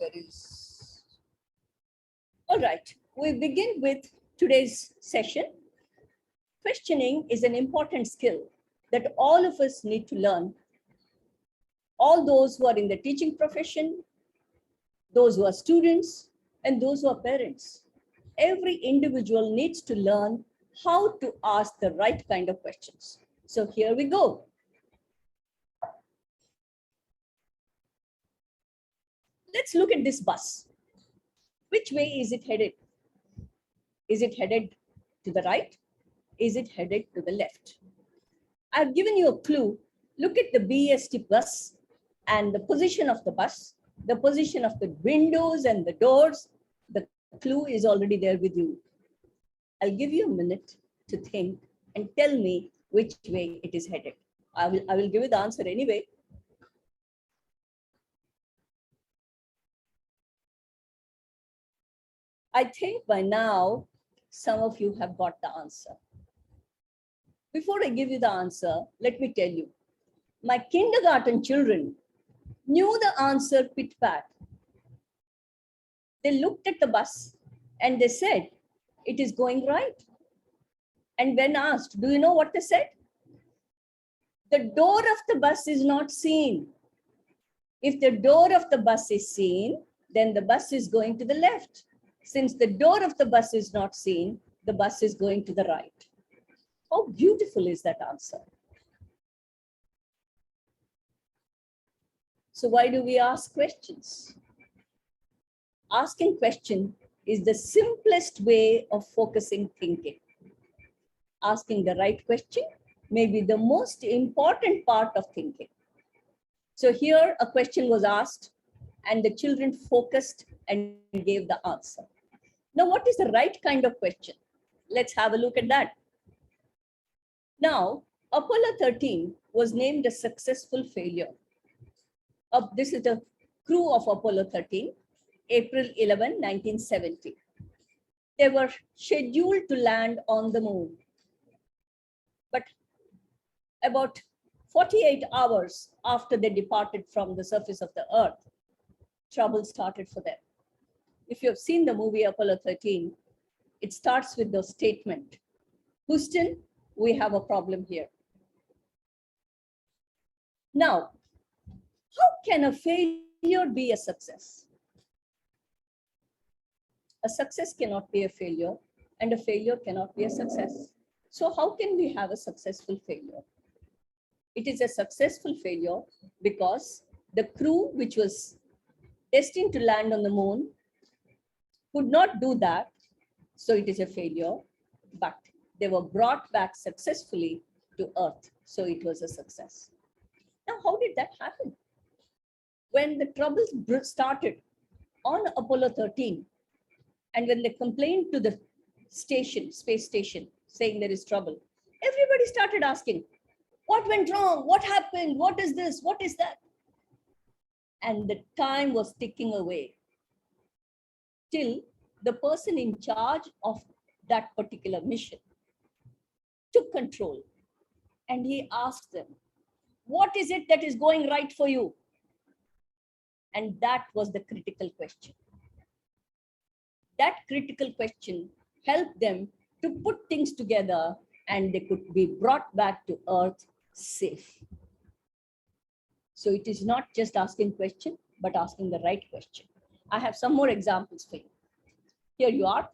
Where is? All right, we begin with today's session. Questioning is an important skill that all of us need to learn. All those who are in the teaching profession, those who are students, and those who are parents. Every individual needs to learn how to ask the right kind of questions. So here we go. Let's look at this bus. Which way is it headed? Is it headed to the right? Is it headed to the left? I've given you a clue. Look at the BST bus and the position of the bus, the position of the windows and the doors. The clue is already there with you. I'll give you a minute to think and tell me which way it is headed. I will give you the answer anyway. I think by now, some of you have got the answer. Before I give you the answer, let me tell you, my kindergarten children knew the answer pit pat. They looked at the bus and they said, it is going right. And when asked, do you know what they said? The door of the bus is not seen. If the door of the bus is seen, then the bus is going to the left. Since the door of the bus is not seen, the bus is going to the right. How beautiful is that answer? So why do we ask questions? Asking question is the simplest way of focusing thinking. Asking the right question may be the most important part of thinking. So here a question was asked and the children focused and gave the answer. Now, what is the right kind of question? Let's have a look at that. Now, Apollo 13 was named a successful failure. This is the crew of Apollo 13, April 11, 1970. They were scheduled to land on the moon. But about 48 hours after they departed from the surface of the Earth, trouble started for them. If you have seen the movie Apollo 13, it starts with the statement, Houston, we have a problem here. Now, how can a failure be a success? A success cannot be a failure, and a failure cannot be a success. So how can we have a successful failure? It is a successful failure because the crew, which was destined to land on the moon, could not do that. So it is a failure, but they were brought back successfully to Earth. So it was a success. Now, how did that happen? When the troubles started on Apollo 13, and when they complained to the station, space station, saying there is trouble, everybody started asking, what went wrong? What happened? What is this? What is that? And the time was ticking away till the person in charge of that particular mission took control. And he asked them, what is it that is going right for you? And that was the critical question. That critical question helped them to put things together and they could be brought back to Earth safe. So it is not just asking question, but asking the right question. I have some more examples for you. Here you are.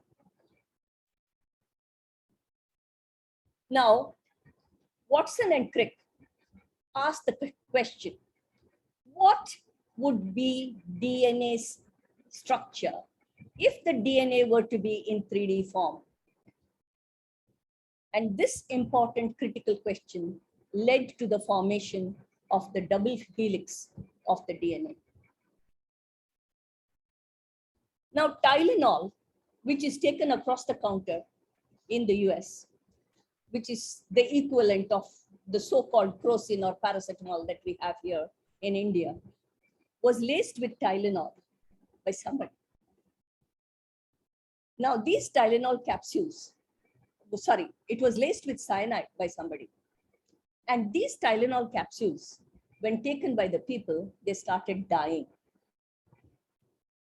Now, Watson and Crick asked the question, what would be DNA's structure if the DNA were to be in 3D form? And this important critical question led to the formation of the double helix of the DNA. Now, Tylenol, which is taken across the counter in the US, which is the equivalent of the so-called crocin or paracetamol that we have here in India, was laced with Tylenol by somebody. Now, these Tylenol capsules, it was laced with cyanide by somebody. And these Tylenol capsules, when taken by the people, they started dying.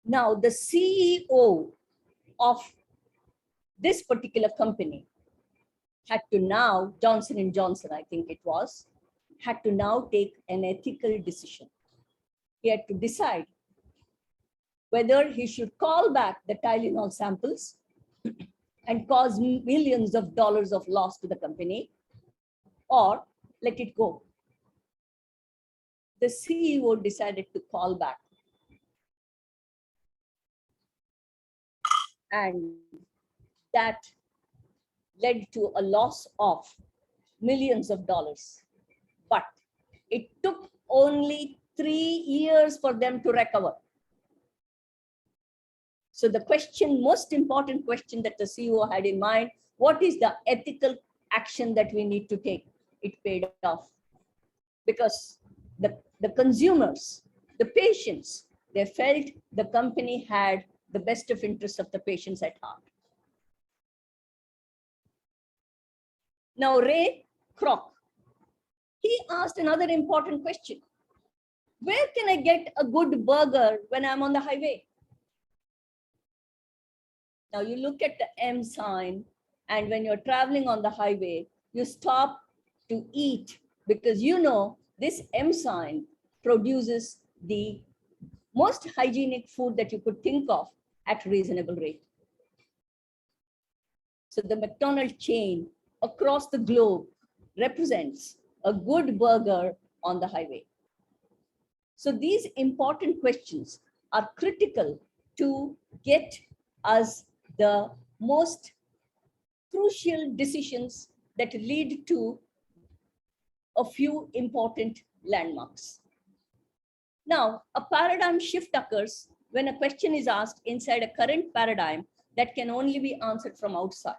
Now, the CEO of this particular company had to now, Johnson & Johnson, I think it was, had to now take an ethical decision. He had to decide whether he should call back the Tylenol samples and cause millions of dollars of loss to the company, or let it go. The CEO decided to call back. And that led to a loss of millions of dollars. But it took only 3 years for them to recover. So the question, most important question that the CEO had in mind, what is the ethical action that we need to take? It paid off. Because the consumers, the patients, they felt the company had the best of interests of the patients at heart. Now, Ray Kroc, he asked another important question. Where can I get a good burger when I'm on the highway? Now you look at the M sign, and when you're traveling on the highway, you stop to eat because you know this M sign produces the most hygienic food that you could think of at reasonable rate. So the McDonald's chain across the globe represents a good burger on the highway. So these important questions are critical to get us the most crucial decisions that lead to a few important landmarks. Now, a paradigm shift occurs when a question is asked inside a current paradigm that can only be answered from outside.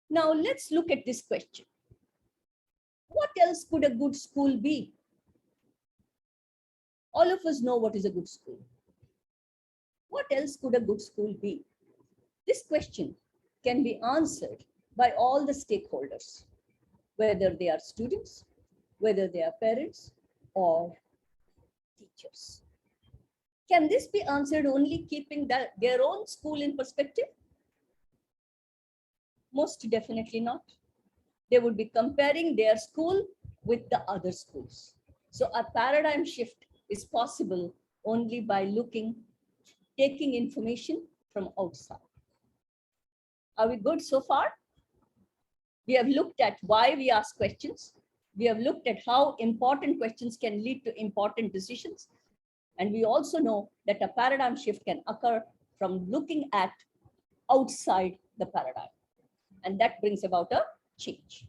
Now, let's look at this question. What else could a good school be? All of us know what is a good school. What else could a good school be? This question can be answered by all the stakeholders, whether they are students, whether they are parents or teachers. Can this be answered only keeping their own school in perspective? Most definitely not. They would be comparing their school with the other schools. So a paradigm shift is possible only by taking information from outside. Are we good so far? We have looked at why we ask questions. We have looked at how important questions can lead to important decisions. And we also know that a paradigm shift can occur from looking at outside the paradigm. And that brings about a change.